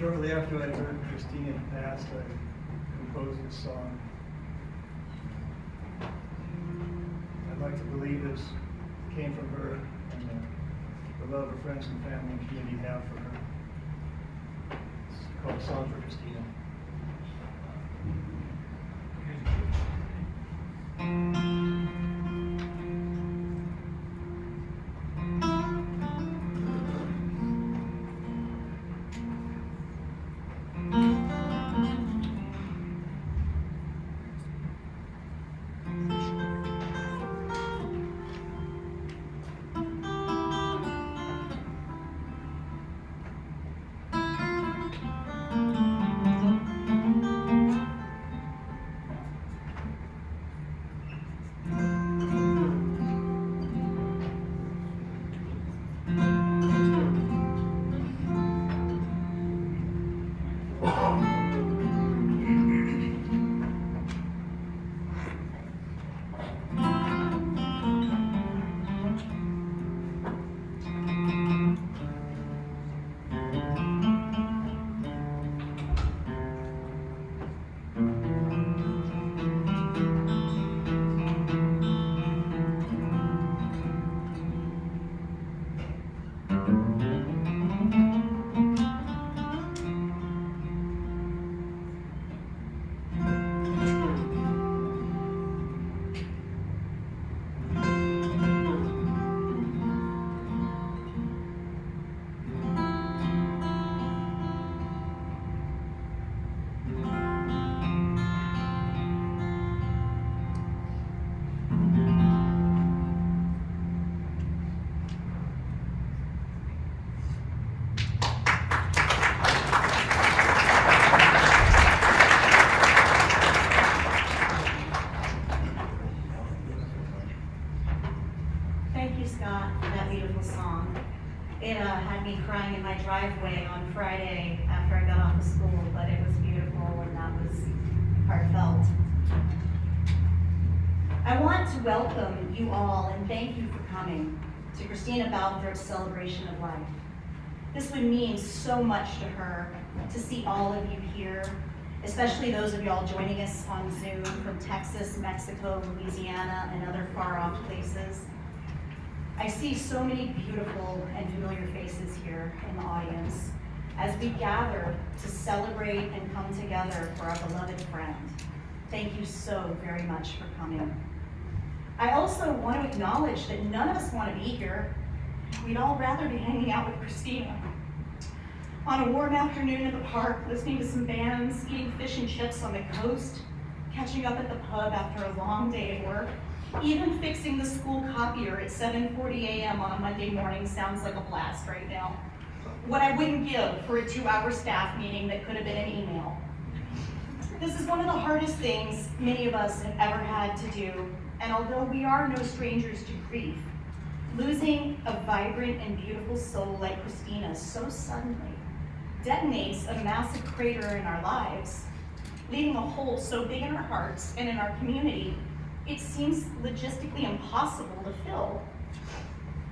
Shortly after I heard Cristina passed, I composed this song. I'd like to believe this came from her and the love her friends and family and community have for her. It's called Song for Cristina. Crying in my driveway on Friday after I got off of school, but it was beautiful and that was heartfelt. I want to welcome you all and thank you for coming to Cristina Balthrop's celebration of life. This would mean so much to her to see all of you here, especially those of y'all joining us on Zoom from Texas, Mexico, Louisiana, and other far-off places. I see so many beautiful and familiar faces here in the audience as we gather to celebrate and come together for our beloved friend. Thank you so very much for coming. I also want to acknowledge that none of us want to be here. We'd all rather be hanging out with Cristina on a warm afternoon at the park, listening to some bands, eating fish and chips on the coast, catching up at the pub after a long day at work. Even fixing the school copier at 7:40 a.m. on a Monday morning sounds like a blast right now. What I wouldn't give for a 2-hour staff meeting that could have been an email. This is one of the hardest things many of us have ever had to do, and although we are no strangers to grief, losing a vibrant and beautiful soul like Cristina so suddenly detonates a massive crater in our lives, leaving a hole so big in our hearts and in our community it seems logistically impossible to fill.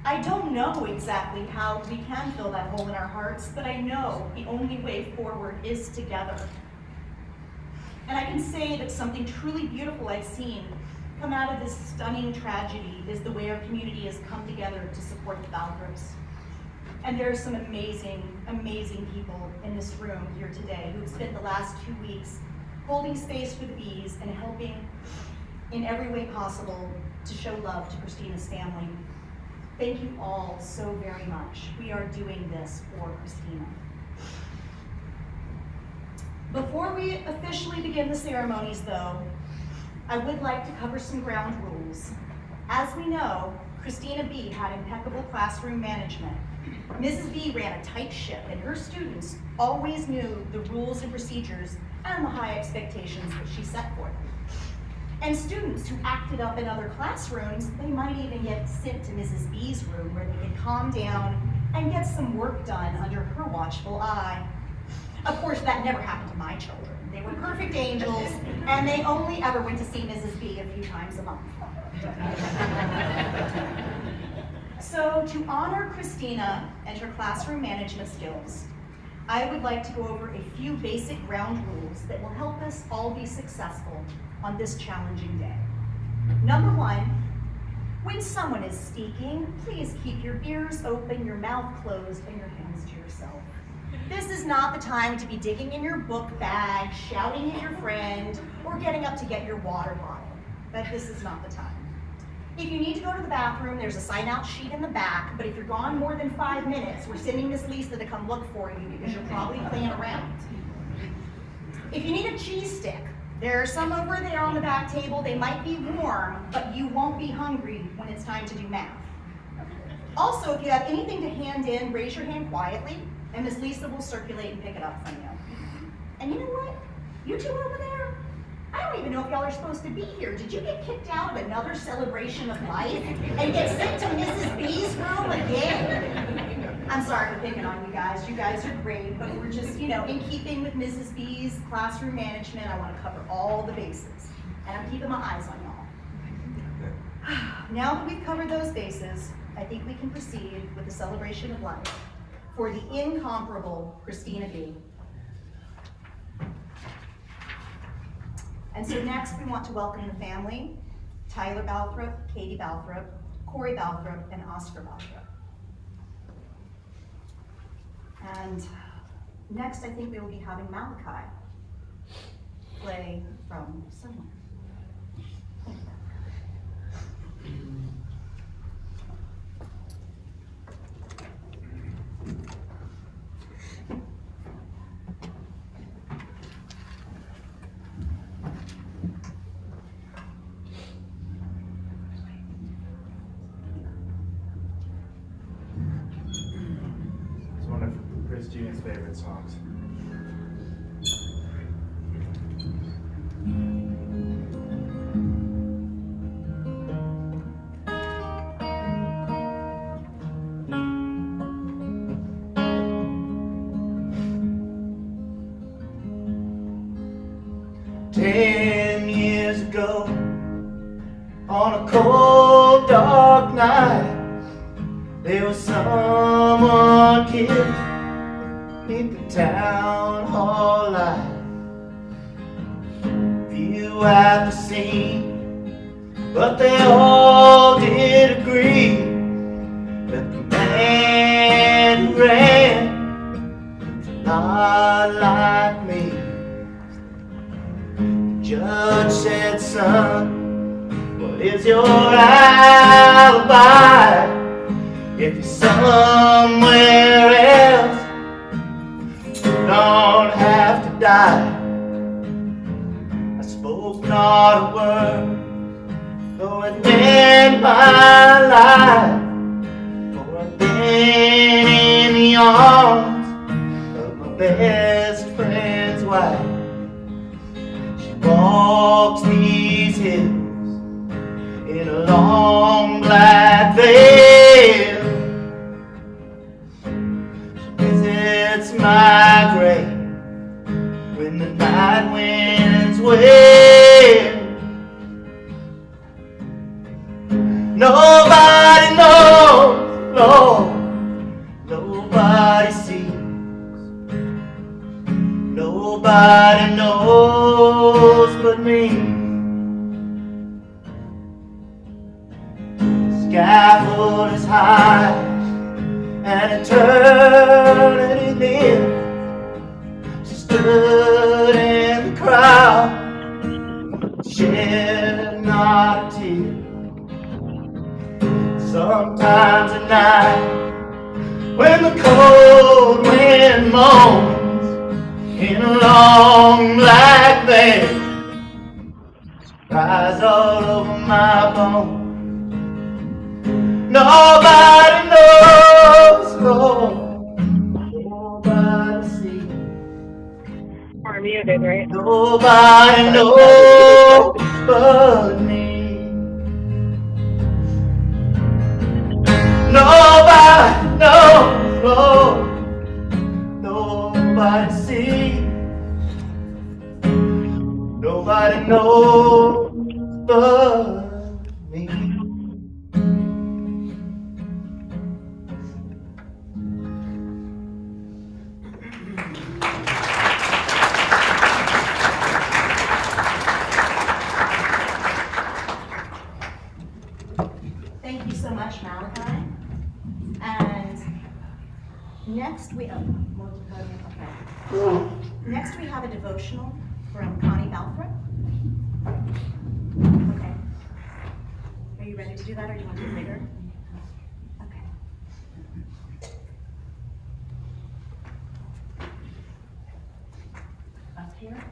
I don't know exactly how we can fill that hole in our hearts, but I know the only way forward is together. And I can say that something truly beautiful I've seen come out of this stunning tragedy is the way our community has come together to support the Balthrops. And there are some amazing, amazing people in this room here today who have spent the last 2 weeks holding space for the bees and helping in every way possible to show love to Cristina's family. Thank you all so very much. We are doing this for Cristina. Before we officially begin the ceremonies though, I would like to cover some ground rules. As we know, Cristina B had impeccable classroom management. Mrs. B ran a tight ship and her students always knew the rules and procedures and the high expectations that she set for them. And students who acted up in other classrooms, they might even get sent to Mrs. B's room where they could calm down and get some work done under her watchful eye. Of course, that never happened to my children. They were perfect angels, and they only ever went to see Mrs. B a few times a month. So to honor Cristina and her classroom management skills, I would like to go over a few basic ground rules that will help us all be successful on this challenging day. Number one, when someone is speaking, please keep your ears open, your mouth closed, and your hands to yourself. This is not the time to be digging in your book bag, shouting at your friend, or getting up to get your water bottle. But this is not the time. If you need to go to the bathroom, there's a sign-out sheet in the back, but if you're gone more than 5 minutes, we're sending Miss Lisa to come look for you because you're probably playing around. If you need a cheese stick, there are some over there on the back table. They might be warm, but you won't be hungry when it's time to do math. Also, if you have anything to hand in, raise your hand quietly, and Miss Lisa will circulate and pick it up from you. And you know what? You two over there, I don't even know if y'all are supposed to be here. Did you get kicked out of another celebration of life and get sent to Mrs. B's room again? I'm sorry for picking on you guys. You guys are great, but we're just, in keeping with Mrs. B's classroom management, I want to cover all the bases. And I'm keeping my eyes on y'all. Now that we've covered those bases, I think we can proceed with the celebration of life for the incomparable Cristina B. And so next we want to welcome the family, Tyler Balthrop, Katie Balthrop, Corey Balthrop, and Oscar Balthrop. And next I think we will be having Malachi play from somewhere. Christina's favorite songs. 10 years ago, on a cold, dark night, there was someone killed beneath the town hall light. Few at the scene, but they all did agree that the man who ran was not like me. The judge said, son, what is your alibi? If you're somewhere else, you don't have to die. I spoke not a word, though it meant my life, for I've been in the arms of my best friend's wife. She walks these hills in a long black veil. She visits my grave when the night winds wail. Nobody knows, Lord, nobody sees, nobody knows but me. Scaffold is high and eternity near. She stood in the crowd, shed not a tear. Sometimes at night, when the cold wind moans in a long black veil, rise all over my bones. Nobody knows, Lord, nobody sees. Are muted, right? Nobody knows but me. Nobody knows, Lord, nobody sees. Nobody knows but me. Malachi. And next we, okay. Next we have a devotional from Connie Balfour. Okay. Are you ready to do that, or do you want to do it later? Okay. Up here?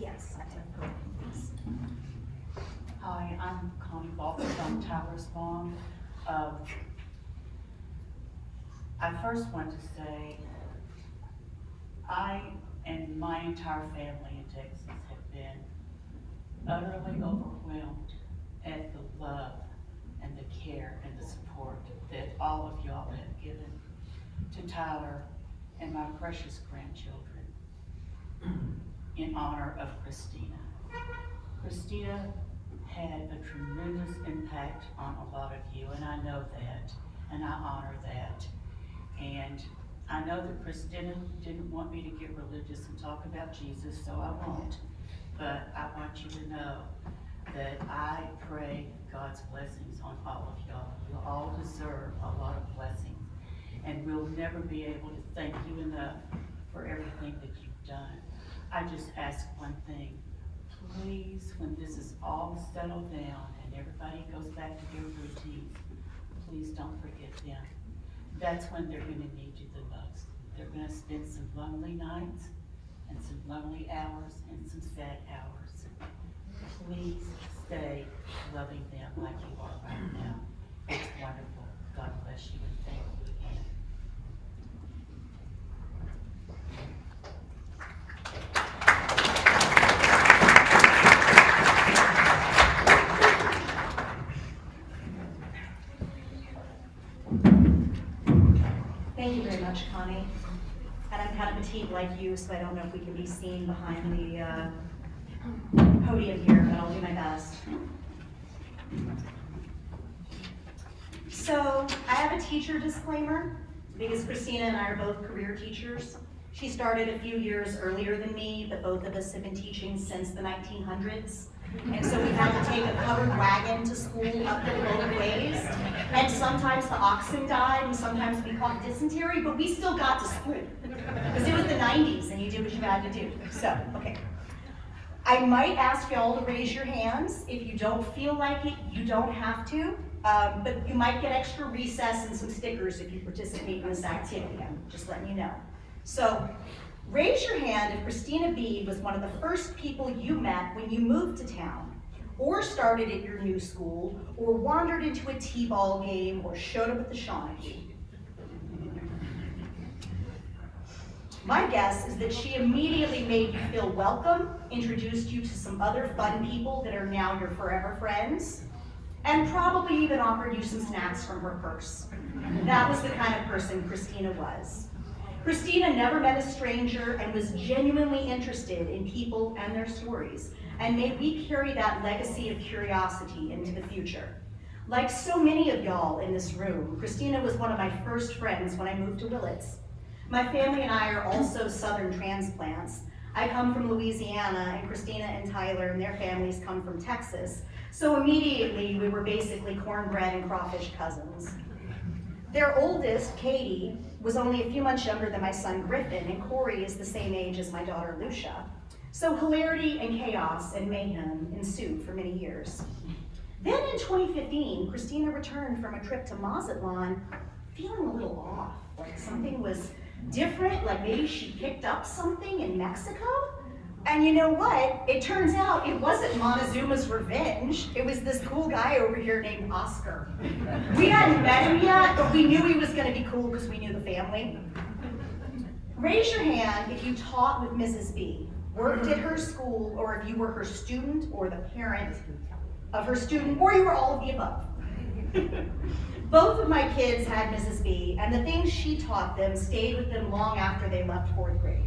Yes, I think. Yes. Hi, I'm Connie Balfour. I'm Tyler's mom. I first want to say I and my entire family in Texas have been utterly overwhelmed at the love and the care and the support that all of y'all have given to Tyler and my precious grandchildren in honor of Cristina. Cristina had a tremendous impact on a lot of you, and I know that, and I honor that. And I know that Cristina didn't want me to get religious and talk about Jesus, so I won't. But I want you to know that I pray God's blessings on all of y'all. You all deserve a lot of blessings, and we'll never be able to thank you enough for everything that you've done. I just ask one thing. Please, when this is all settled down and everybody goes back to their routines, please don't forget them. That's when they're going to need you the most. They're going to spend some lonely nights and some lonely hours and some sad hours. Please stay loving them like you are right now. It's wonderful. God bless you, and thank you again. Thank you very much, Connie. And I'm kind of petite like you, so I don't know if we can be seen behind the podium here, but I'll do my best. So I have a teacher disclaimer because Cristina and I are both career teachers. She started a few years earlier than me, but both of us have been teaching since the 1900s. And so we had to take a covered wagon to school uphill both ways. And sometimes the oxen died, and sometimes we caught dysentery, but we still got to school. Because it was the 90s, and you did what you had to do. So, okay. I might ask y'all to raise your hands. If you don't feel like it, you don't have to. But you might get extra recess and some stickers if you participate in this activity. I'm just letting you know. So, raise your hand if Cristina B was one of the first people you met when you moved to town, or started at your new school, or wandered into a t-ball game, or showed up at the Shawnee. My guess is that she immediately made you feel welcome, introduced you to some other fun people that are now your forever friends, and probably even offered you some snacks from her purse. That was the kind of person Cristina was. Cristina never met a stranger and was genuinely interested in people and their stories. And may we carry that legacy of curiosity into the future. Like so many of y'all in this room, Cristina was one of my first friends when I moved to Willits. My family and I are also Southern transplants. I come from Louisiana, and Cristina and Tyler and their families come from Texas. So immediately we were basically cornbread and crawfish cousins. Their oldest, Katie, was only a few months younger than my son Griffin, and Corey is the same age as my daughter Lucia. So hilarity and chaos and mayhem ensued for many years. Then in 2015, Cristina returned from a trip to Mazatlan feeling a little off, like something was different, like maybe she picked up something in Mexico. And you know what? It turns out it wasn't Montezuma's revenge. It was this cool guy over here named Oscar. We hadn't met him yet, but we knew he was going to be cool because we knew the family. Raise your hand if you taught with Mrs. B, worked at her school, or if you were her student or the parent of her student, or you were all of the above. Both of my kids had Mrs. B, and the things she taught them stayed with them long after they left 4th grade.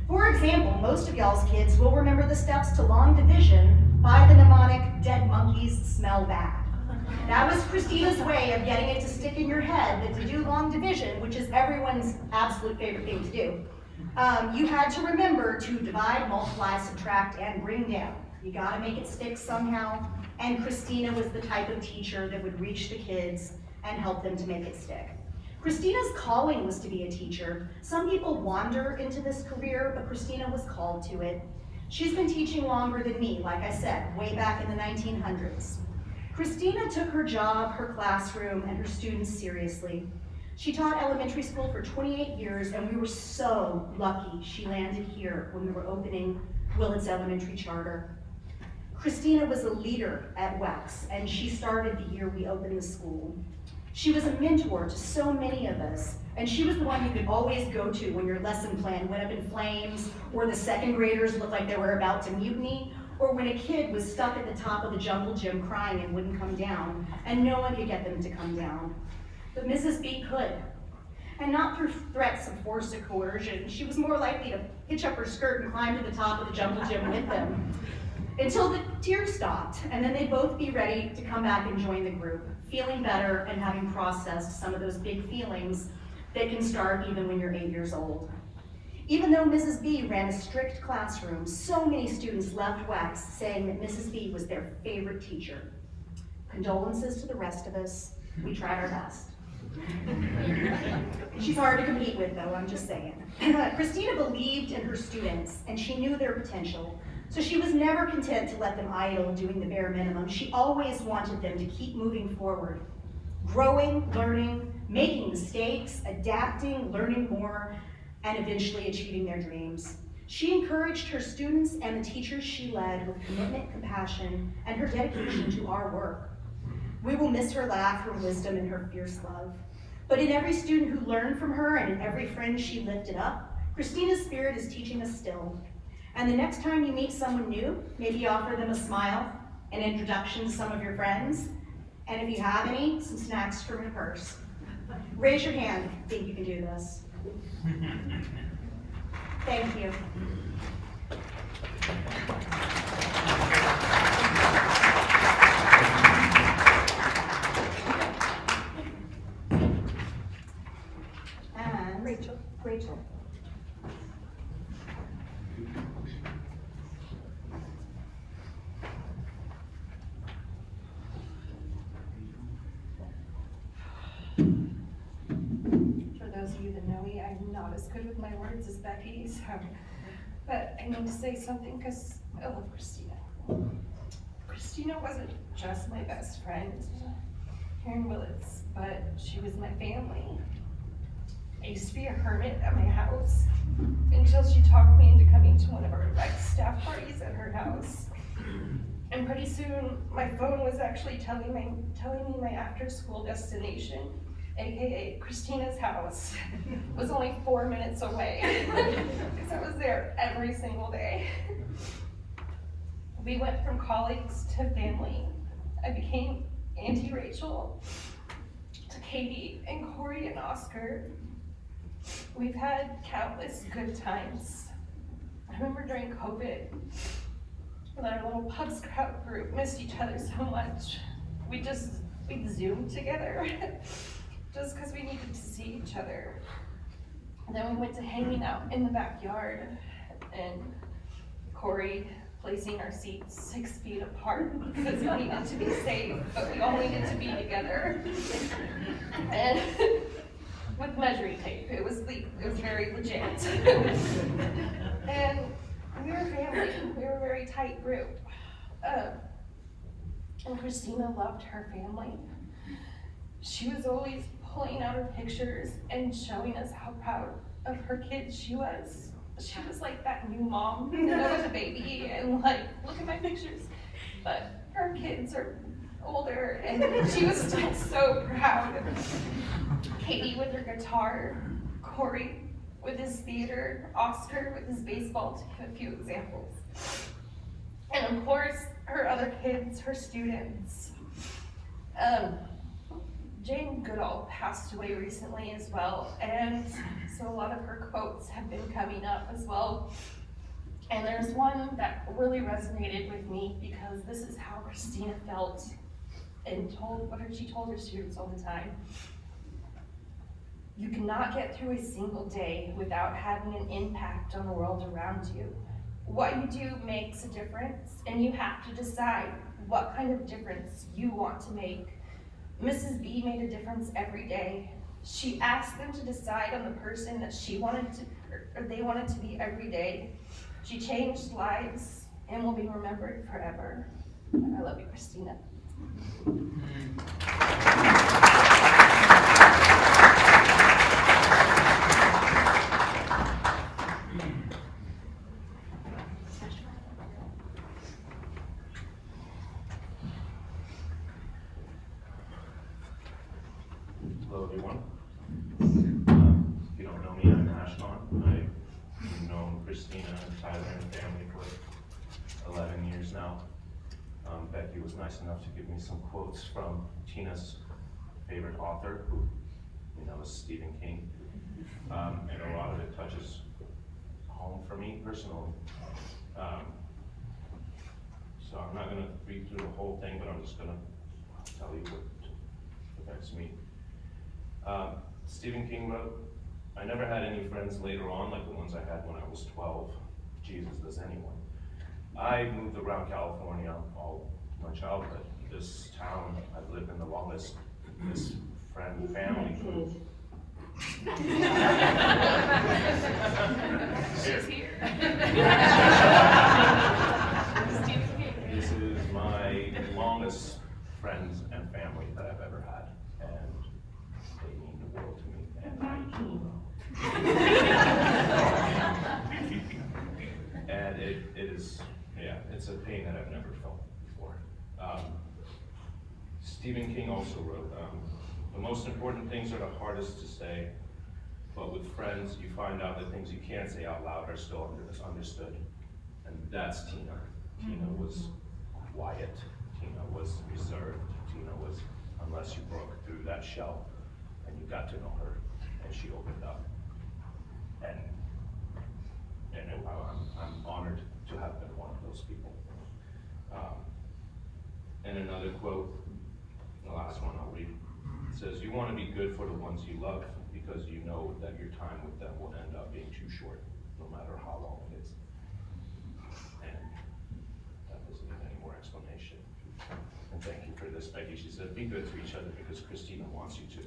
For example, most of y'all's kids will remember the steps to long division by the mnemonic, "Dead monkeys smell bad." That was Cristina's way of getting it to stick in your head that to do long division, which is everyone's absolute favorite thing to do, you had to remember to divide, multiply, subtract, and bring down. You gotta make it stick somehow, And Cristina was the type of teacher that would reach the kids and help them to make it stick. Cristina's calling was to be a teacher. Some people wander into this career, but Cristina was called to it. She's been teaching longer than me, like I said, way back in the 1900s. Cristina took her job, her classroom, and her students seriously. She taught elementary school for 28 years, and we were so lucky she landed here when we were opening Willits Elementary Charter. Cristina was a leader at WEX, and she started the year we opened the school. She was a mentor to so many of us, and she was the one you could always go to when your lesson plan went up in flames, or the second graders looked like they were about to mutiny, or when a kid was stuck at the top of the jungle gym crying and wouldn't come down, and no one could get them to come down. But Mrs. B could, and not through threats of force or coercion. She was more likely to hitch up her skirt and climb to the top of the jungle gym with them, until the tears stopped, and then they'd both be ready to come back and join the group, feeling better and having processed some of those big feelings that can start even when you're 8 years old. Even though Mrs. B ran a strict classroom, so many students left WEX saying that Mrs. B was their favorite teacher. Condolences to the rest of us. We tried our best. She's hard to compete with, though, I'm just saying. Cristina believed in her students, and she knew their potential. So she was never content to let them idle doing the bare minimum. She always wanted them to keep moving forward, growing, learning, making mistakes, adapting, learning more, and eventually achieving their dreams. She encouraged her students and the teachers she led with commitment, compassion, and her dedication to our work. We will miss her laugh, her wisdom, and her fierce love. But in every student who learned from her and in every friend she lifted up, Cristina's spirit is teaching us still. And the next time you meet someone new, maybe offer them a smile, an introduction to some of your friends, and if you have any, some snacks from your purse. Raise your hand if you think you can do this. Thank you. And Rachel. For those of you that know me, I'm not as good with my words as Becky, so, but I need to say something because I love Cristina. Cristina wasn't just my best friend here in Willits, but she was my family. I used to be a hermit at my house until she talked me into coming to one of our staff parties at her house. And pretty soon, my phone was actually telling me my after-school destination, AKA Cristina's house, was only 4 minutes away, because I was there every single day. We went from colleagues to family. I became Auntie Rachel to Katie and Corey and Oscar. We've had countless good times. I remember during COVID, when our little pub scout group missed each other so much, we'd Zoomed together just because we needed to see each other. And then we went to hanging out in the backyard, and Corey placing our seats 6 feet apart because we needed to be safe, but we all needed to be together. And with measuring tape, it was very legit. And we were family. We were a very tight group. And Cristina loved her family. She was always pulling out her pictures and showing us how proud of her kids she was. She was like that new mom that was a baby and like, look at my pictures. But her kids are older and she was still so proud. Katie with her guitar, Corey with his theater, Oscar with his baseball, to give a few examples. And of course, her other kids, her students. Jane Goodall passed away recently as well, and so a lot of her quotes have been coming up as well. And there's one that really resonated with me because this is how Cristina felt and she told her students all the time. You cannot get through a single day without having an impact on the world around you. What you do makes a difference, and you have to decide what kind of difference you want to make. Mrs. B made a difference every day. She asked them to decide on the person that she wanted to, or they wanted to be every day. She changed lives and will be remembered forever. I love you, Cristina. Hello, everyone. If you don't know me, I'm Ashton. I've known Cristina and Tyler and the family for 11 years now. Becky was nice enough to give me some quotes from Tina's favorite author, who you know is Stephen King. And a lot of it touches home for me personally. So I'm not going to read through the whole thing, but I'm just going to tell you what affects me. Stephen King wrote, "I never had any friends later on like the ones I had when I was 12. Jesus, does anyone? I moved around California all my childhood. This town I've lived in the longest, this family group." She's here. This is my longest friends and family that I've ever had, and they mean the world to me. And it is, yeah, it's a pain that I've never felt before. Stephen King also wrote, "The most important things are the hardest to say, but with friends, you find out that things you can't say out loud are still understood." And that's Tina. Tina was quiet. Tina was reserved. Tina was, unless you broke through that shell and you got to know her, and she opened up. And I'm honored to have been one of those people. And another quote, the last one I'll read, it says, "You want to be good for the ones you love because you know that your time with them will end up being too short, no matter how long it is." And that doesn't need any more explanation. And thank you for this, Becky. She said, "Be good to each other because Cristina wants you to."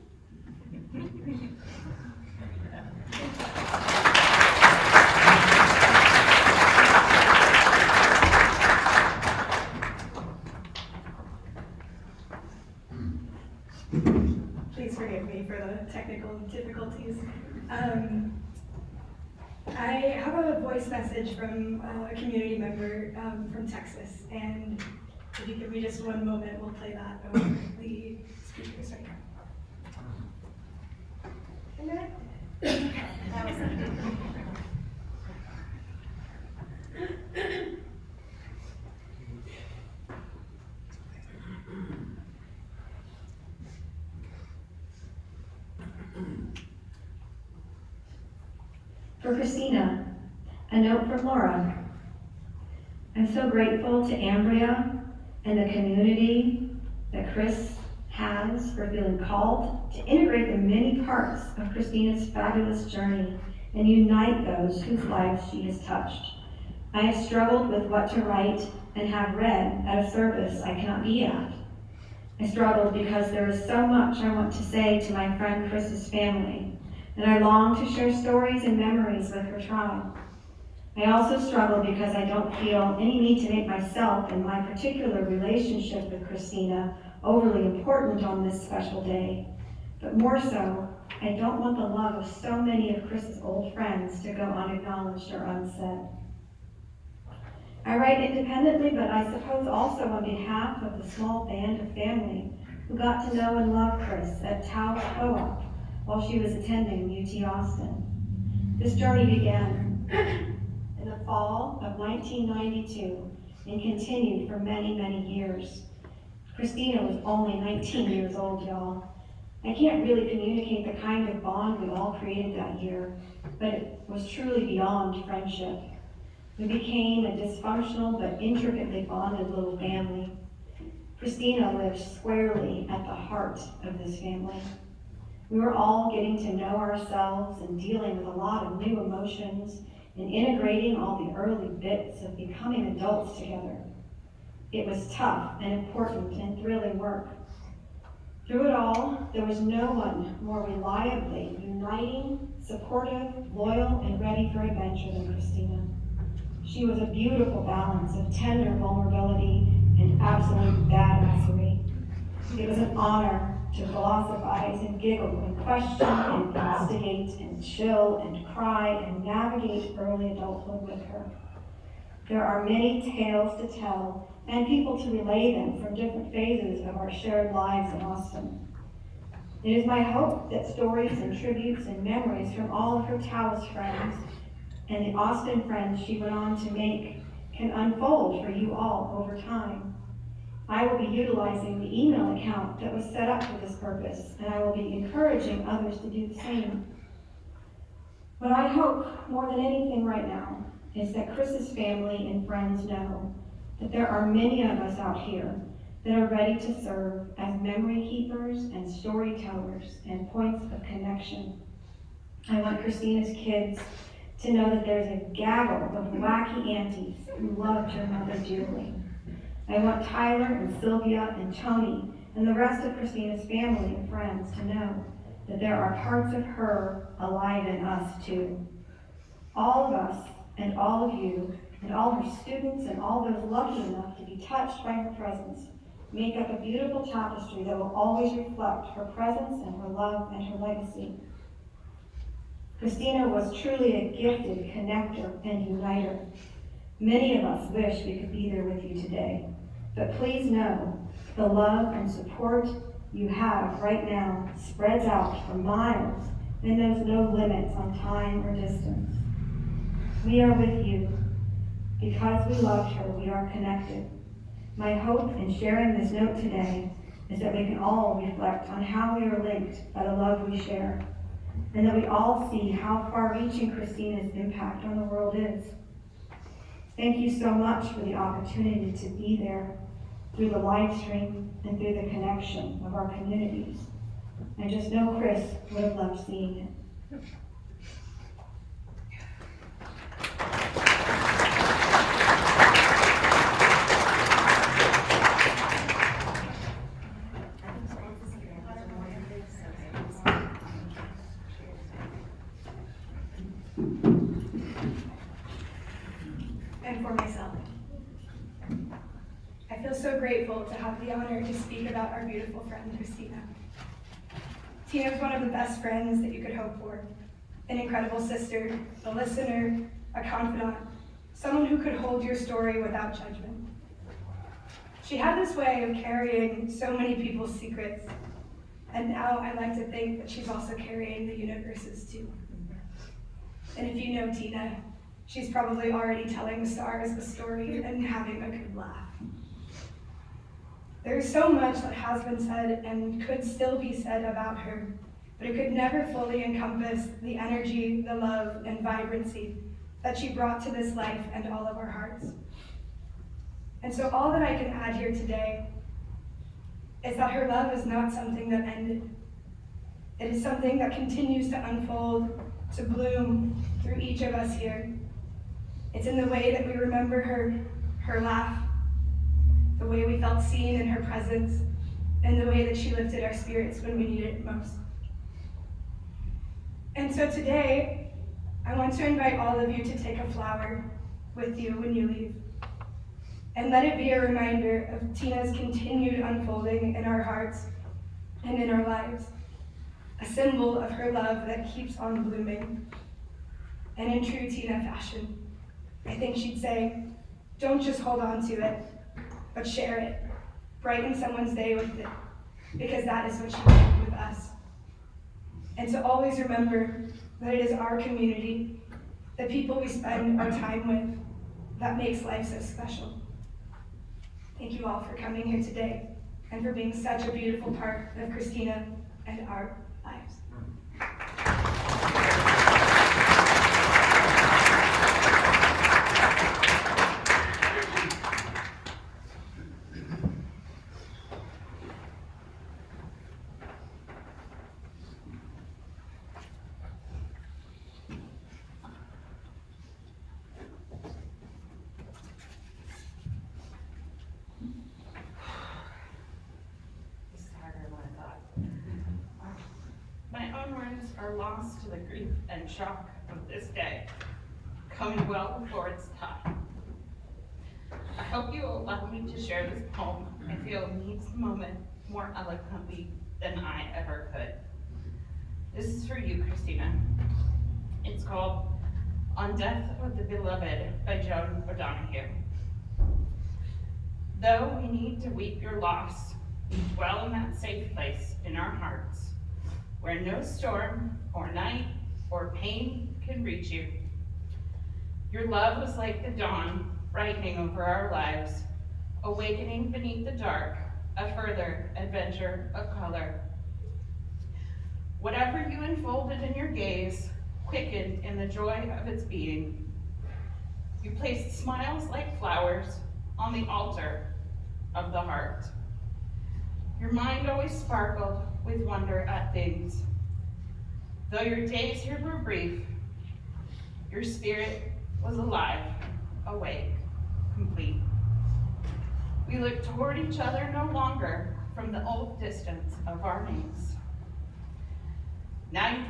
Please forgive me for the technical difficulties. I have a voice message from a community member from Texas, and if you give me just one moment, we'll play that over the speakers right now. For Cristina, a note from Laura. I'm so grateful to Ambria and the community that Chris has for feeling called to integrate the many parts of Cristina's fabulous journey and unite those whose lives she has touched. I have struggled with what to write and have read at a service I cannot be at. I struggled because there is so much I want to say to my friend Chris's family, and I long to share stories and memories with her tribe. I also struggle because I don't feel any need to make myself and my particular relationship with Cristina overly important on this special day. But more so, I don't want the love of so many of Chris's old friends to go unacknowledged or unsaid. I write independently, but I suppose also on behalf of the small band of family who got to know and love Chris at Taos Co-op while she was attending UT Austin. This journey began in the fall of 1992 and continued for many, many years. Cristina was only 19 years old, y'all. I can't really communicate the kind of bond we all created that year, but it was truly beyond friendship. We became a dysfunctional but intricately bonded little family. Cristina lived squarely at the heart of this family. We were all getting to know ourselves and dealing with a lot of new emotions and integrating all the early bits of becoming adults together. It was tough and important and thrilling work. Through it all, there was no one more reliably uniting, supportive, loyal, and ready for adventure than Cristina. She was a beautiful balance of tender vulnerability and absolute badassery. It was an honor to philosophize and giggle and question and instigate and chill and cry and navigate early adulthood with her. There are many tales to tell and people to relay them from different phases of our shared lives in Austin. It is my hope that stories and tributes and memories from all of her Taos friends and the Austin friends she went on to make can unfold for you all over time. I will be utilizing the email account that was set up for this purpose, and I will be encouraging others to do the same. What I hope more than anything right now is that Chris's family and friends know that there are many of us out here that are ready to serve as memory keepers and storytellers and points of connection. I want Christina's kids to know that there's a gaggle of wacky aunties who loved your mother dearly. I want Tyler and Sylvia and Tony and the rest of Christina's family and friends to know that there are parts of her alive in us too. All of us and all of you and all her students and all those lucky enough to be touched by her presence make up a beautiful tapestry that will always reflect her presence and her love and her legacy. Cristina was truly a gifted connector and uniter. Many of us wish we could be there with you today, but please know the love and support you have right now spreads out for miles and knows no limits on time or distance. We are with you. Because we loved her, we are connected. My hope in sharing this note today is that we can all reflect on how we are linked by the love we share, and that we all see how far-reaching Cristina's impact on the world is. Thank you so much for the opportunity to be there through the live stream and through the connection of our communities. I just know Chris would have loved seeing it. And for myself. I feel so grateful to have the honor to speak about our beautiful friend, Cristina. Tina is one of the best friends that you could hope for. An incredible sister, a listener, a confidant, someone who could hold your story without judgment. She had this way of carrying so many people's secrets, and now I like to think that she's also carrying the universe's too. And if you know Tina, she's probably already telling the stars the story and having a good laugh. There is so much that has been said and could still be said about her, but it could never fully encompass the energy, the love, and vibrancy that she brought to this life and all of our hearts. And so all that I can add here today is that her love is not something that ended. It is something that continues to unfold, to bloom through each of us here. It's in the way that we remember her laugh, the way we felt seen in her presence, and the way that she lifted our spirits when we needed it most. And so today, I want to invite all of you to take a flower with you when you leave. And let it be a reminder of Tina's continued unfolding in our hearts and in our lives. A symbol of her love that keeps on blooming. And in true Tina fashion, I think she'd say, don't just hold on to it, but share it. Brighten someone's day with it, because that is what she did with us. And to always remember that it is our community, the people we spend our time with, that makes life so special. Thank you all for coming here today and for being such a beautiful part of Cristina and our lives. My own words are lost to the grief and shock of this day, coming well before its time. I hope you will allow me to share this poem I feel meets the moment more eloquently than I ever could. This is for you, Cristina. It's called On Death of the Beloved by Joan O'Donoghue. Though we need to weep your loss, we dwell in that safe place in our hearts, where no storm or night or pain can reach you. Your love was like the dawn, brightening over our lives, awakening beneath the dark, a further adventure of color. Whatever you unfolded in your gaze, quickened in the joy of its being. You placed smiles like flowers on the altar of the heart. Your mind always sparkled with wonder at things. Though your days here were brief, your spirit was alive, awake, complete. We look toward each other no longer from the old distance of our names. Now you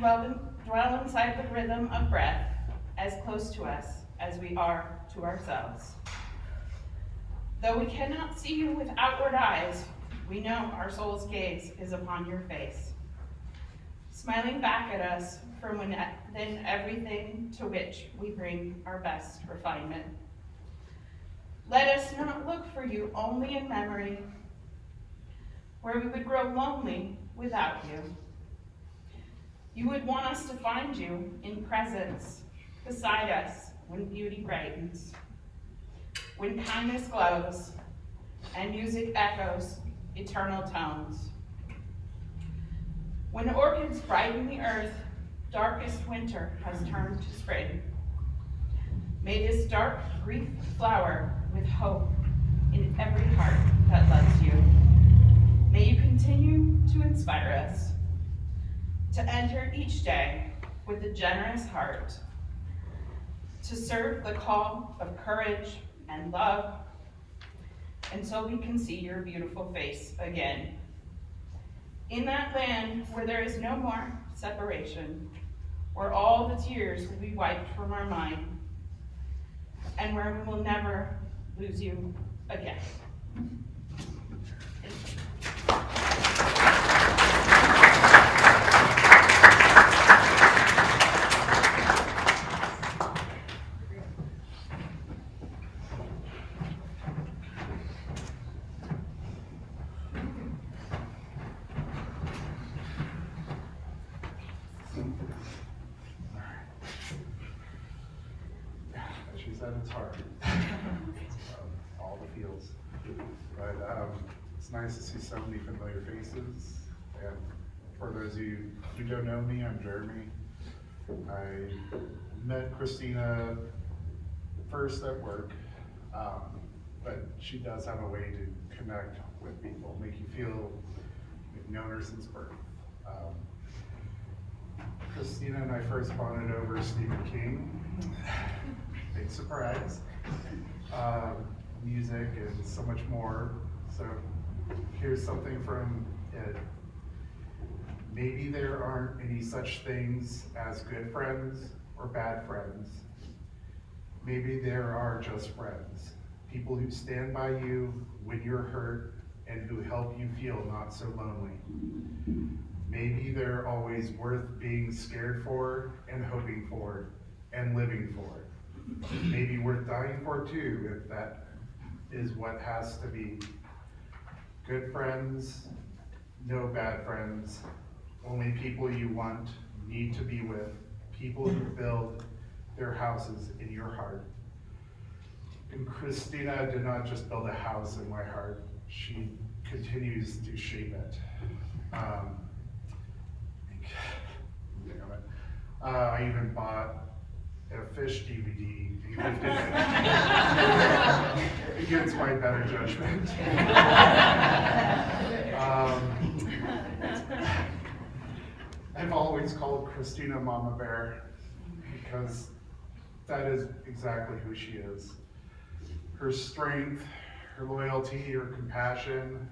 dwell inside the rhythm of breath, as close to us as we are to ourselves. Though we cannot see you with outward eyes, we know our soul's gaze is upon your face, smiling back at us from within everything to which we bring our best refinement. Let us not look for you only in memory, where we would grow lonely without you. You would want us to find you in presence, beside us when beauty brightens, when kindness glows, and music echoes eternal tones. When orchids brighten the earth, darkest winter has turned to spring. May this dark grief flower with hope in every heart that loves you. May you continue to inspire us to enter each day with a generous heart, to serve the call of courage and love, until we can see your beautiful face again. In that land where there is no more separation, where all the tears will be wiped from our mind, and where we will never lose you again. She said it's hard. All the feels. But it's nice to see so many familiar faces. And for those of you who don't know me, I'm Jeremy. I met Cristina first at work, but she does have a way to connect with people, make you feel you've known her since birth. Cristina and I first bonded over Stephen King. Big surprise. Music and so much more. So here's something from it. Maybe there aren't any such things as good friends or bad friends. Maybe there are just friends. People who stand by you when you're hurt and who help you feel not so lonely. Maybe they're always worth being scared for and hoping for and living for. Maybe worth dying for too, if that is what has to be. Good friends, no bad friends, only people you want, need to be with, people who build their houses in your heart. And Cristina did not just build a house in my heart, she continues to shape it. Damn it. I even bought a Fish DVD and gifted it against my better judgment. I've always called Cristina Mama Bear because that is exactly who she is. Her strength, her loyalty, her compassion,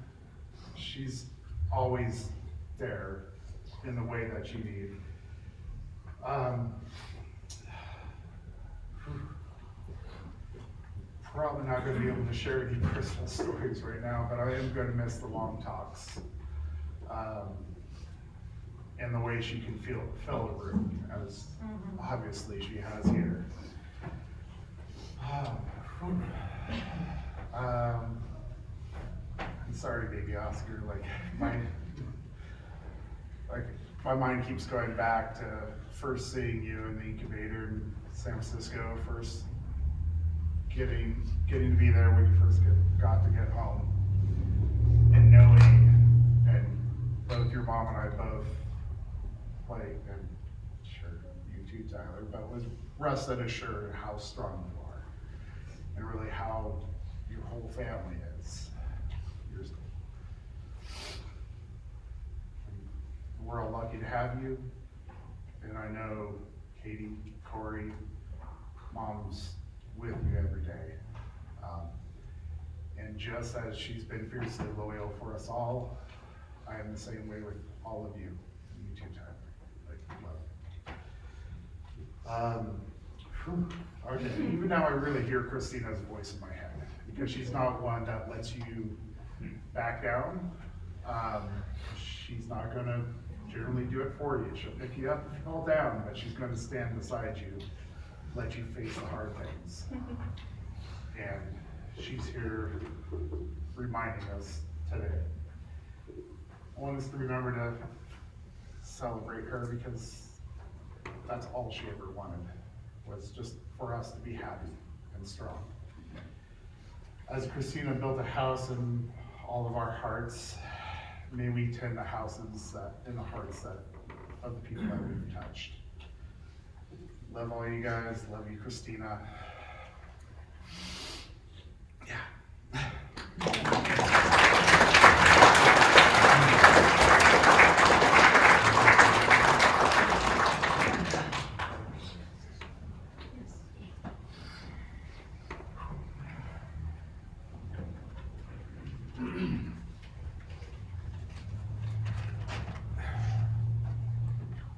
she's always there. in the way that you need. Probably not going to be able to share any personal stories right now, but I am going to miss the long talks. And the way she can fill a room, as obviously she has here. I'm sorry, baby Oscar, my mind keeps going back to first seeing you in the incubator in San Francisco, first getting to be there when you first got to get home, and knowing, and both your mom and I both, and sure, you too, Tyler, but was rested assured how strong you are, and really how your whole family is. We're all lucky to have you, and I know Katie, Corey, Mom's with you every day. And just as she's been fiercely loyal for us all, I am the same way with all of you, and you too, Tyler. Okay. Even now I really hear Christina's voice in my head, because she's not one that lets you back down. She's not gonna generally do it for you. She'll pick you up if you fall down, but she's gonna stand beside you, let you face the hard things. And she's here reminding us today. I want us to remember to celebrate her, because that's all she ever wanted, was just for us to be happy and strong. As Cristina built a house in all of our hearts, may we tend the houses in the hearts of the people that we've touched. Love all you guys, love you, Cristina. Yeah.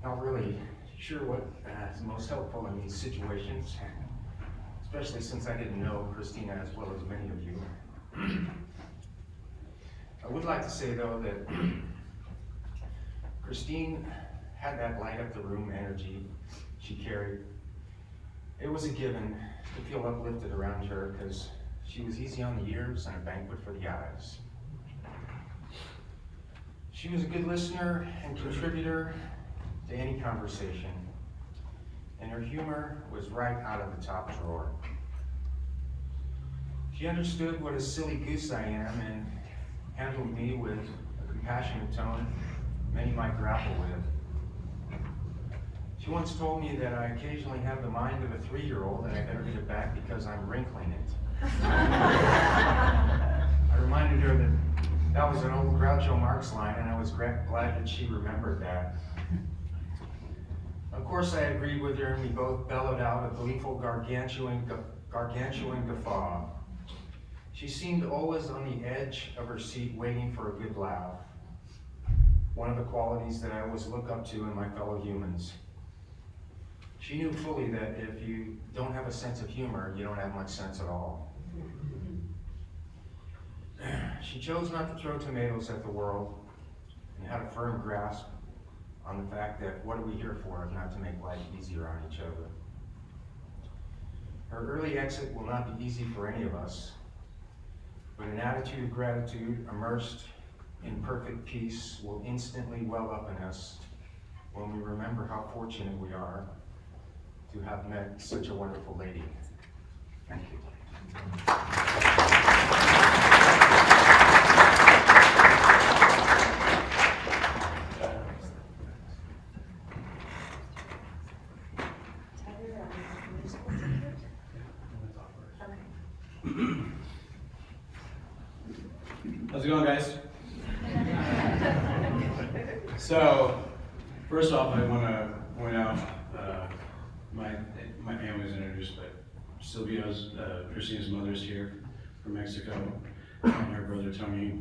Not really sure what is most helpful in these situations, especially since I didn't know Cristina as well as many of you. I would like to say, though, that Christine had that light up the room energy she carried. It was a given to feel uplifted around her, because she was easy on the ears and a banquet for the eyes. She was a good listener and contributor to any conversation, and her humor was right out of the top drawer. She understood what a silly goose I am and handled me with a compassionate tone many might grapple with. She once told me that I occasionally have the mind of a 3-year-old and I better get it back because I'm wrinkling it. I reminded her that that was an old Groucho Marx line, and I was glad that she remembered that. Of course I agreed with her, and we both bellowed out a gleeful gargantuan guffaw. She seemed always on the edge of her seat waiting for a good laugh. One of the qualities that I always look up to in my fellow humans. She knew fully that if you don't have a sense of humor, you don't have much sense at all. She chose not to throw tomatoes at the world and had a firm grasp on the fact that what are we here for if not to make life easier on each other. Her early exit will not be easy for any of us, but an attitude of gratitude immersed in perfect peace will instantly well up in us when we remember how fortunate we are to have met such a wonderful lady. Thank you. How's it going, guys? So, first off, I want to point out my family's introduced, but Sylvia's, Christina's mother's here from Mexico, and her brother Tony,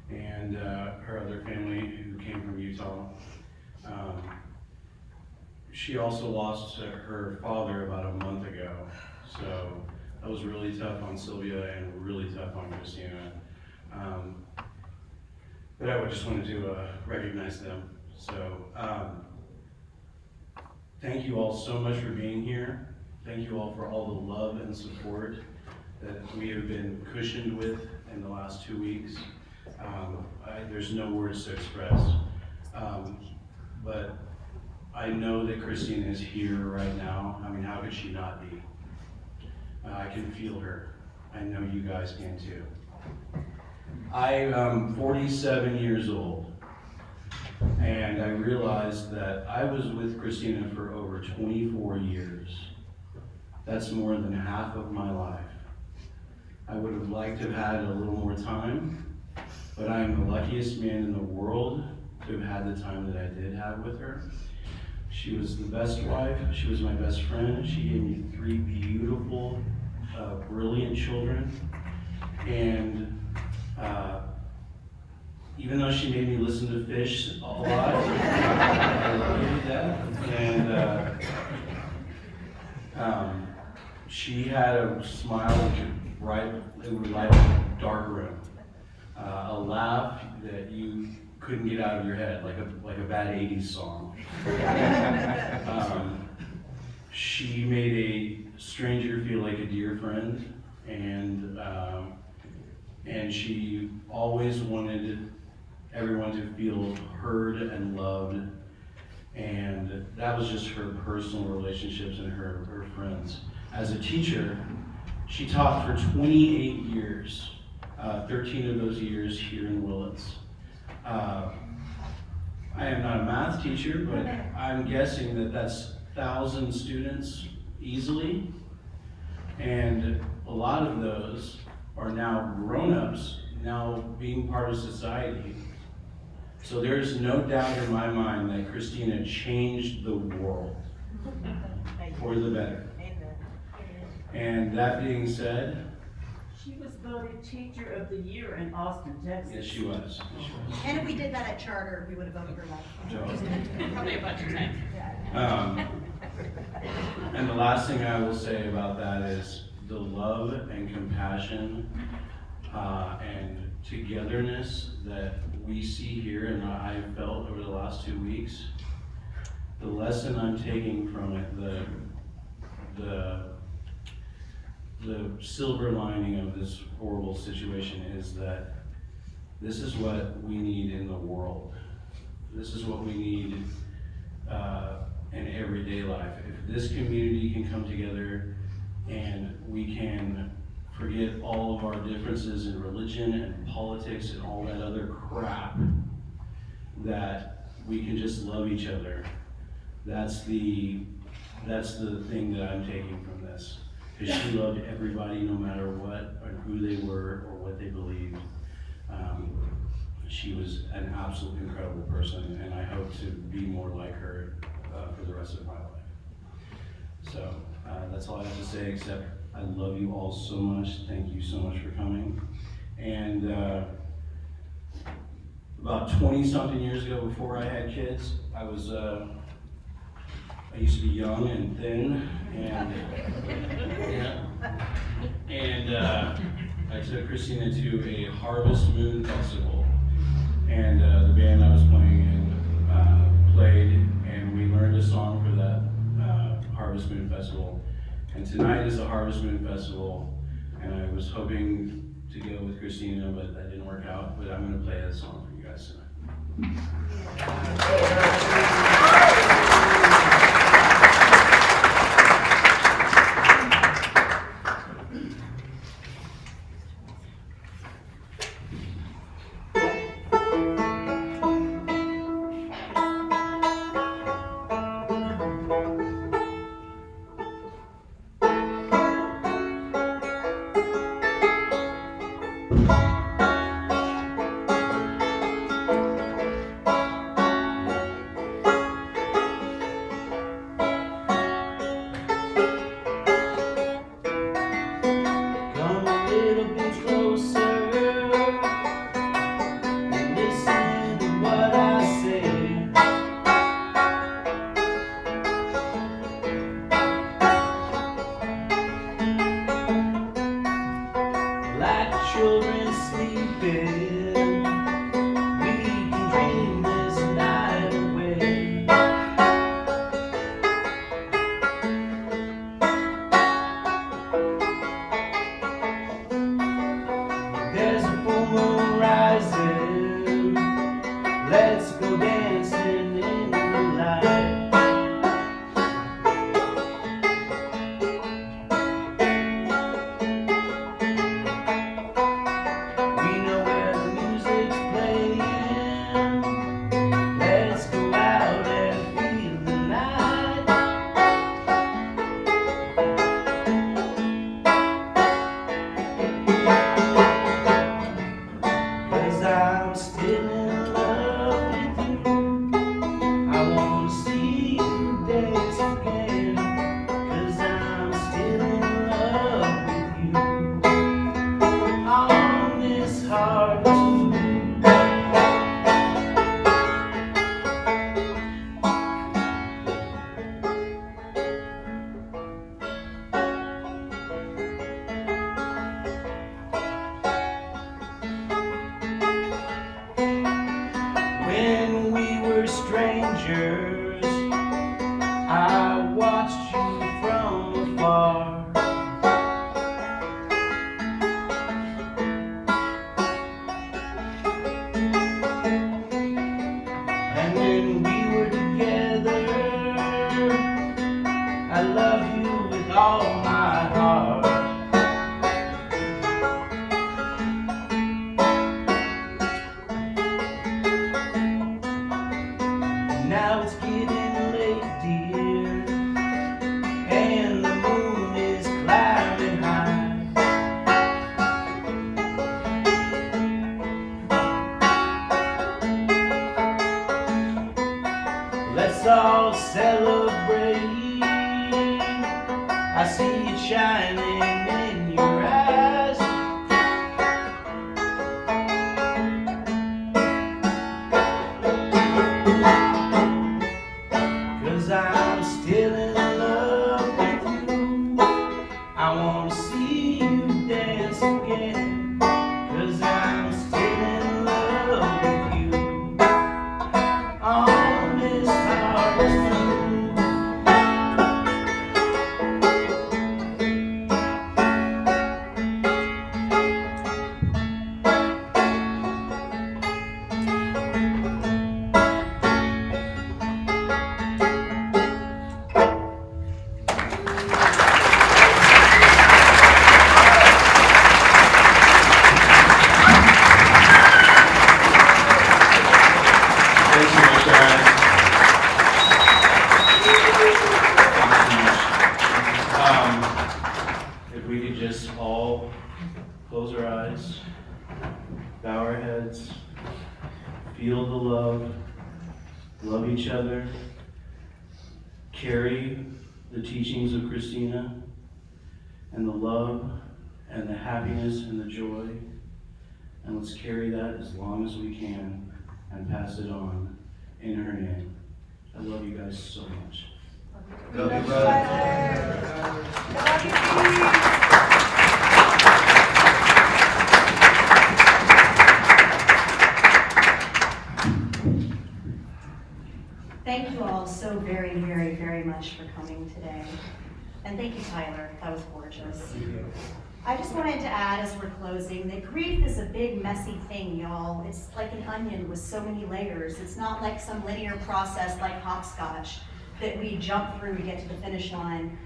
and her other family who came from Utah. she also lost her father about a month ago. So that was really tough on Sylvia and really tough on Cristina. But I just wanted to recognize them. So thank you all so much for being here. Thank you all for all the love and support that we have been cushioned with in the last 2 weeks. There's no words to express. But I know that Cristina is here right now. I mean, how could she not be? I can feel her. I know you guys can too. I am 47 years old, and I realized that I was with Cristina for over 24 years. That's more than half of my life. I would have liked to have had a little more time, but I am the luckiest man in the world to have had the time that I did have with her. She was the best wife. She was my best friend. She gave me 3 beautiful, brilliant children. And even though she made me listen to Fish a lot, I love her to death. And she had a smile that would light up a dark room, a laugh that you couldn't get out of your head, like a bad 80s song. She made a stranger feel like a dear friend, and she always wanted everyone to feel heard and loved, and that was just her personal relationships and her friends. As a teacher, she taught for 28 years, 13 of those years here in Willits. I am not a math teacher, but I'm guessing that that's 1,000 students easily, and a lot of those are now grown-ups, now being part of society. So there's no doubt in my mind that Cristina changed the world for the better. And that being said, She was voted Teacher of the Year in Austin, Texas. yes, she was. And if we did that at charter, we would have voted her back. Probably a bunch of times. And the last thing I will say about that is the love and compassion and togetherness that we see here and I have felt over the last 2 weeks. The lesson I'm taking from it, the silver lining of this horrible situation is that this is what we need in the world. This is what we need in everyday life. If this community can come together and we can forget all of our differences in religion and politics and all that other crap, that we can just love each other. That's the thing that I'm taking from this. Because she loved everybody no matter what or who they were or what they believed. She was an absolutely incredible person, and I hope to be more like her for the rest of my life. So that's all I have to say, except I love you all so much. Thank you so much for coming. And about 20-something years ago, before I had kids, I used to be young and thin, and I took Cristina to a Harvest Moon Festival, and the band I was playing in played, and we learned a song for that Harvest Moon Festival. And tonight is the Harvest Moon Festival, and I was hoping to go with Cristina, but that didn't work out. But I'm going to play that song for you guys tonight. I watched you from afar. And when we were together, I love you with all my heart. Now it's getting late, dear, and the moon is climbing high. Let's all celebrate. I see it shining in your eyes. Cause I'm still in love with you. I wanna see you dance again. Cause I'm still in love with you. On this harvest moon. Thanks so much, guys. If we could just all close our eyes, bow our heads, feel the love each other, carry the teachings of Cristina, and the love and the happiness and the joy, and let's carry that as long as we can and pass it on in her name. I love you guys so much. Love you, brother. Thank you all so very, very, very much for coming today. And thank you, Tyler. That was gorgeous. I just wanted to add as we're closing that grief is a big, messy thing, y'all. It's like an onion with so many layers. It's not like some linear process like hopscotch that we jump through to get to the finish line.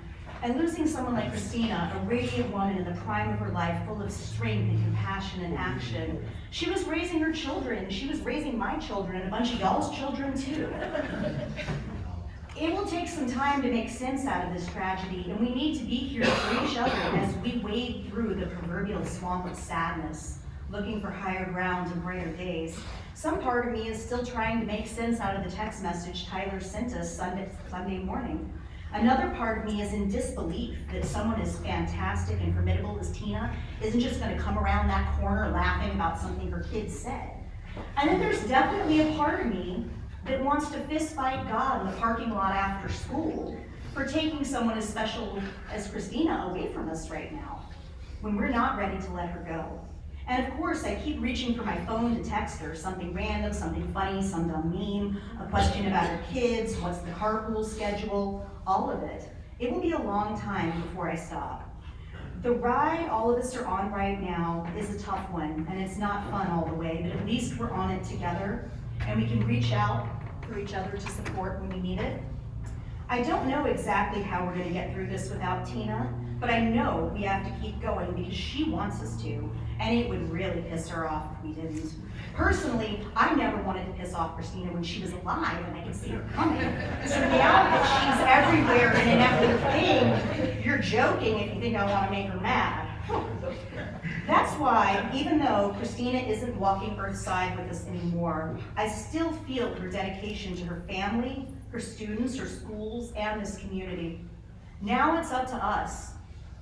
And losing someone like Cristina, a radiant woman in the prime of her life, full of strength and compassion and action. She was raising her children, she was raising my children, and a bunch of y'all's children too. It will take some time to make sense out of this tragedy, and we need to be here for each other as we wade through the proverbial swamp of sadness, looking for higher ground and brighter days. Some part of me is still trying to make sense out of the text message Tyler sent us Sunday morning. Another part of me is in disbelief that someone as fantastic and formidable as Tina isn't just going to come around that corner laughing about something her kids said. And then there's definitely a part of me that wants to fist fight God in the parking lot after school for taking someone as special as Cristina away from us right now, when we're not ready to let her go. And of course, I keep reaching for my phone to text her, something random, something funny, some dumb meme, a question about her kids, what's the carpool schedule, all of it. It will be a long time before I stop. The ride all of us are on right now is a tough one, and it's not fun all the way, but at least we're on it together, and we can reach out for each other to support when we need it. I don't know exactly how we're gonna get through this without Tina, but I know we have to keep going because she wants us to, and it would really piss her off if we didn't. Personally, I never wanted to piss off Cristina when she was alive and I could see her coming. So now that she's everywhere in an every thing, you're joking if you think I want to make her mad. That's why, even though Cristina isn't walking Earthside with us anymore, I still feel her dedication to her family, her students, her schools, and this community. Now it's up to us,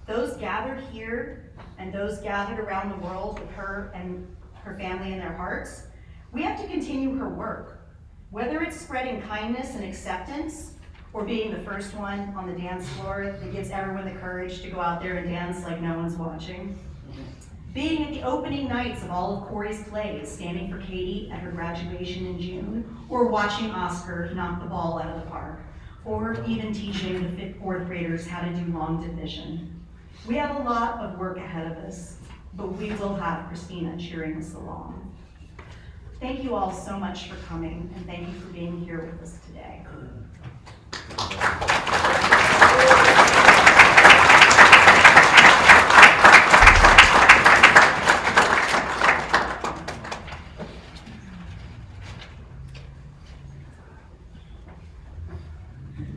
those gathered here and those gathered around the world with her and her family in their hearts. We have to continue her work, whether it's spreading kindness and acceptance or being the first one on the dance floor that gives everyone the courage to go out there and dance like no one's watching. Being at the opening nights of all of Corey's plays, standing for Katie at her graduation in June, or watching Oscar knock the ball out of the park. or even teaching the 5th, 4th graders how to do long division. We have a lot of work ahead of us, but we will have Cristina cheering us along. Thank you all so much for coming, and thank you for being here with us today.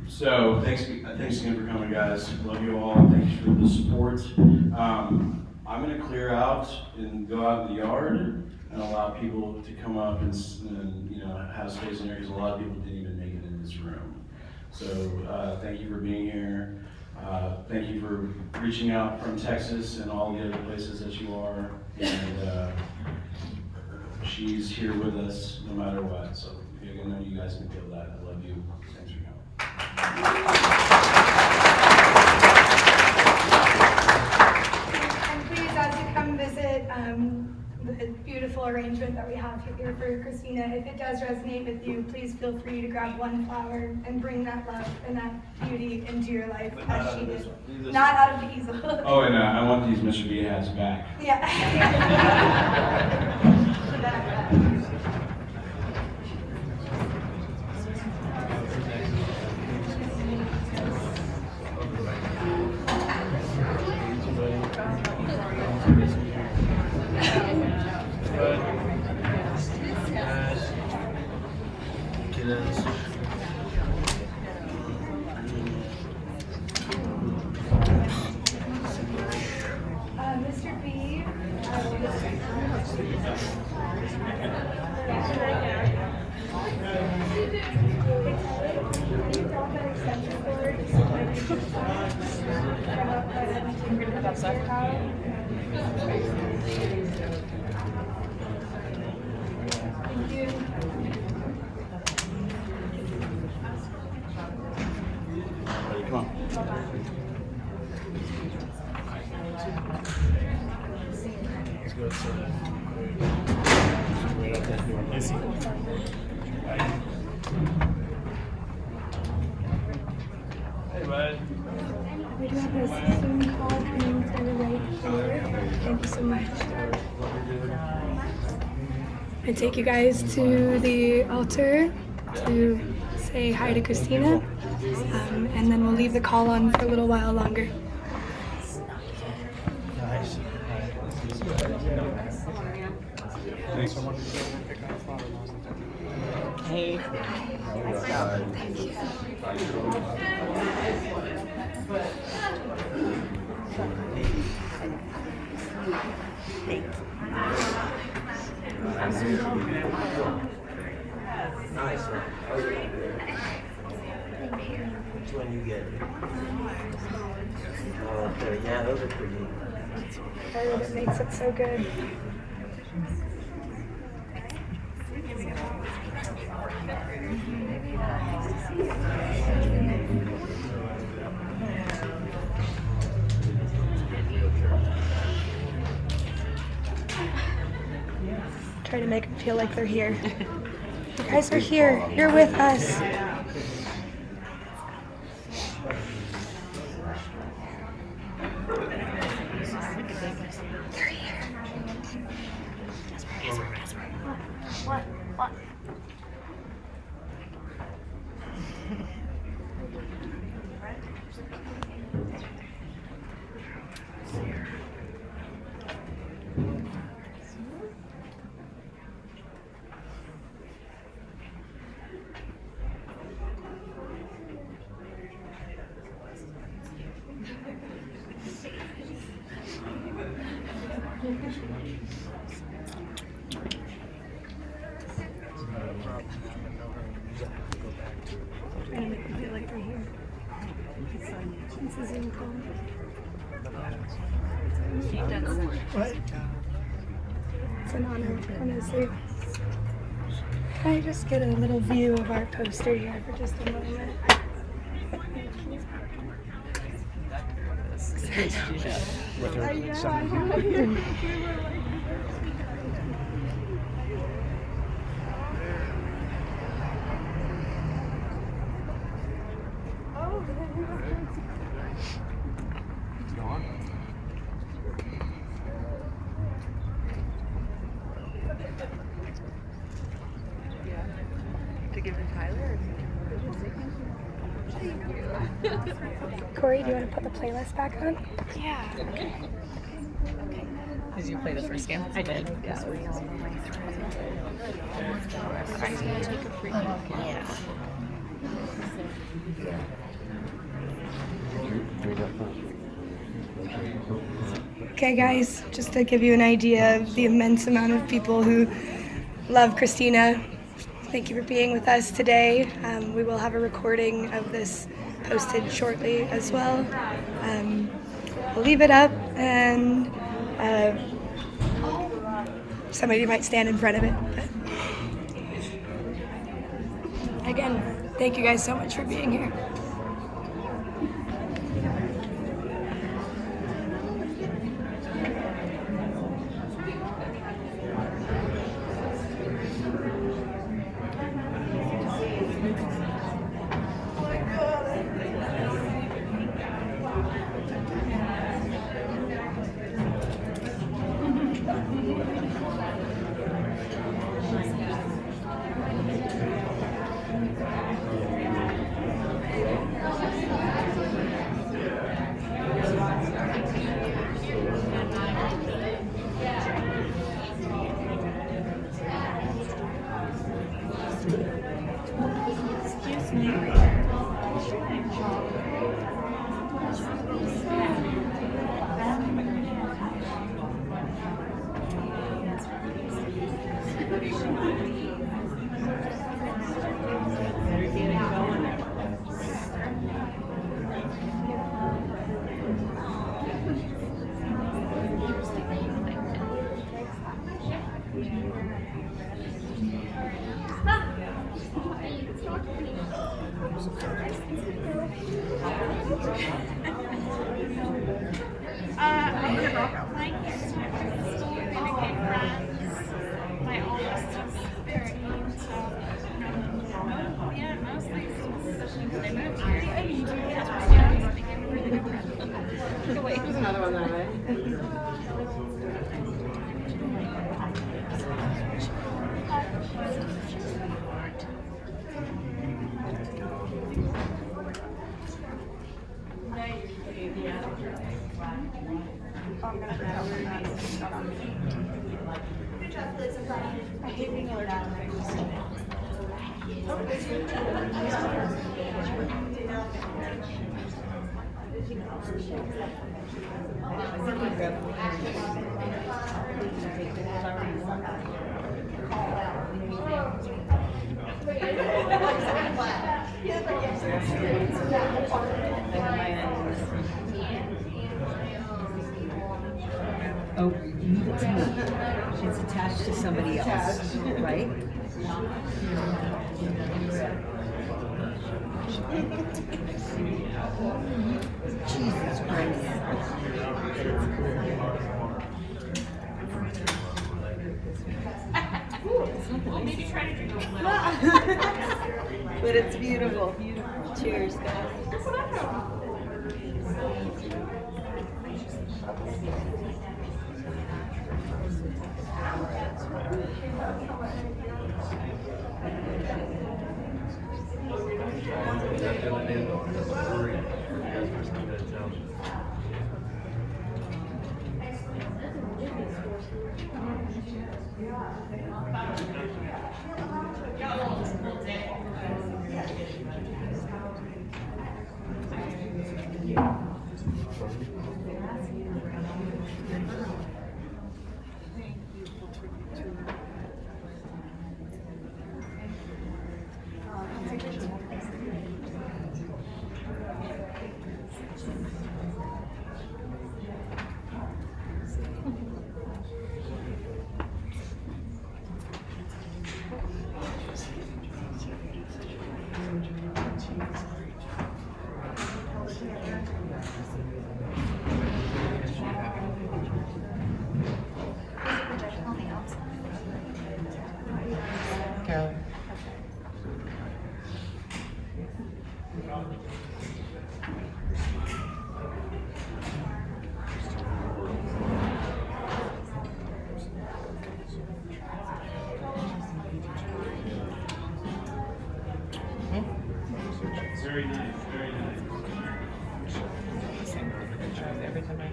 So thanks again for coming, guys. Love you all. Thanks for the support. I'm going to clear out and go out in the yard and allow people to come up and have space in here, because a lot of people didn't even make it in this room. So thank you for being here. Thank you for reaching out from Texas and all the other places that you are. And she's here with us no matter what. So I know you guys can feel that. I love you. Thanks for coming. And please, as you come visit the beautiful arrangement that we have here for Cristina, if it does resonate with you, please feel free to grab one flower and bring that love and that beauty into your life as she did. Not out of the easel. Oh, and I want these Mr. B hats back. Yeah. Mr. B, Thank you. Come on. Let's go to Hey, bud. We do have a Zoom call coming through right here. Thank you so much. I take you guys to the altar to say hi to Cristina, and then we'll leave the call on for a little while longer. Nice. Thanks so much. Hey. Nice job. Thank you. Nice. Which one you get? Okay, yeah, those are pretty. That makes it so good. Try to make them feel like they're here. You guys are here. You're with us. They're here. What? Trying to make them feel like they're here. It's a Zoom call. What? It's an honor, honestly. Can I just get a little view of our poster here for just a moment? Go on. To give to Tyler? Corey, do you want to put the playlist back on? Yeah. Okay. Did you play the first game? I did. Yeah. I'm gonna take a free yeah. Okay, guys, just to give you an idea of the immense amount of people who love Cristina, thank you for being with us today. We will have a recording of this posted shortly as well. We'll leave it up, and somebody might stand in front of it. But again, thank you guys so much for being here. Oh, it's attached to somebody else, right? Jesus Christ. Well, maybe try to drink a little. But it's beautiful, beautiful. Cheers, guys. Carolyn. Very nice, very nice. Every time I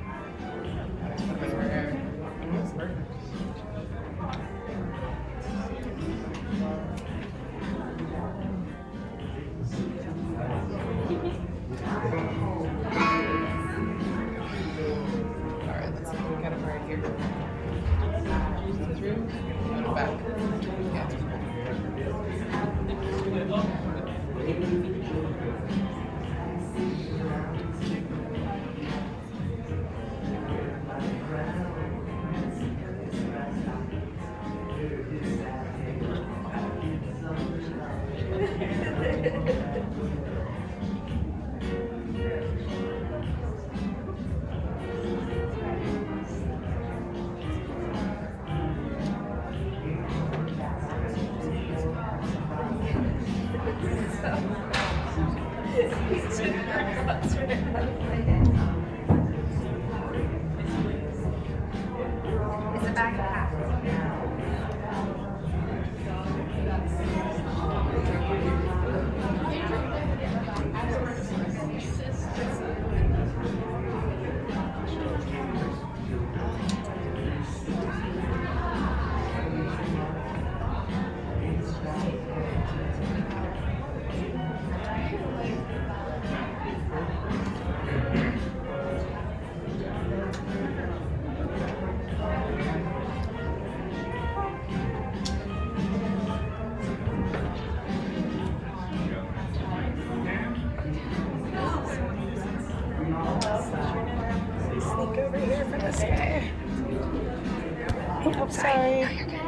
put my hair, it's perfect. Alright, let's see. We got him right here. Through, go to back. Is it back half? Sneak over here for this guy. Oh, sorry. No, you're good.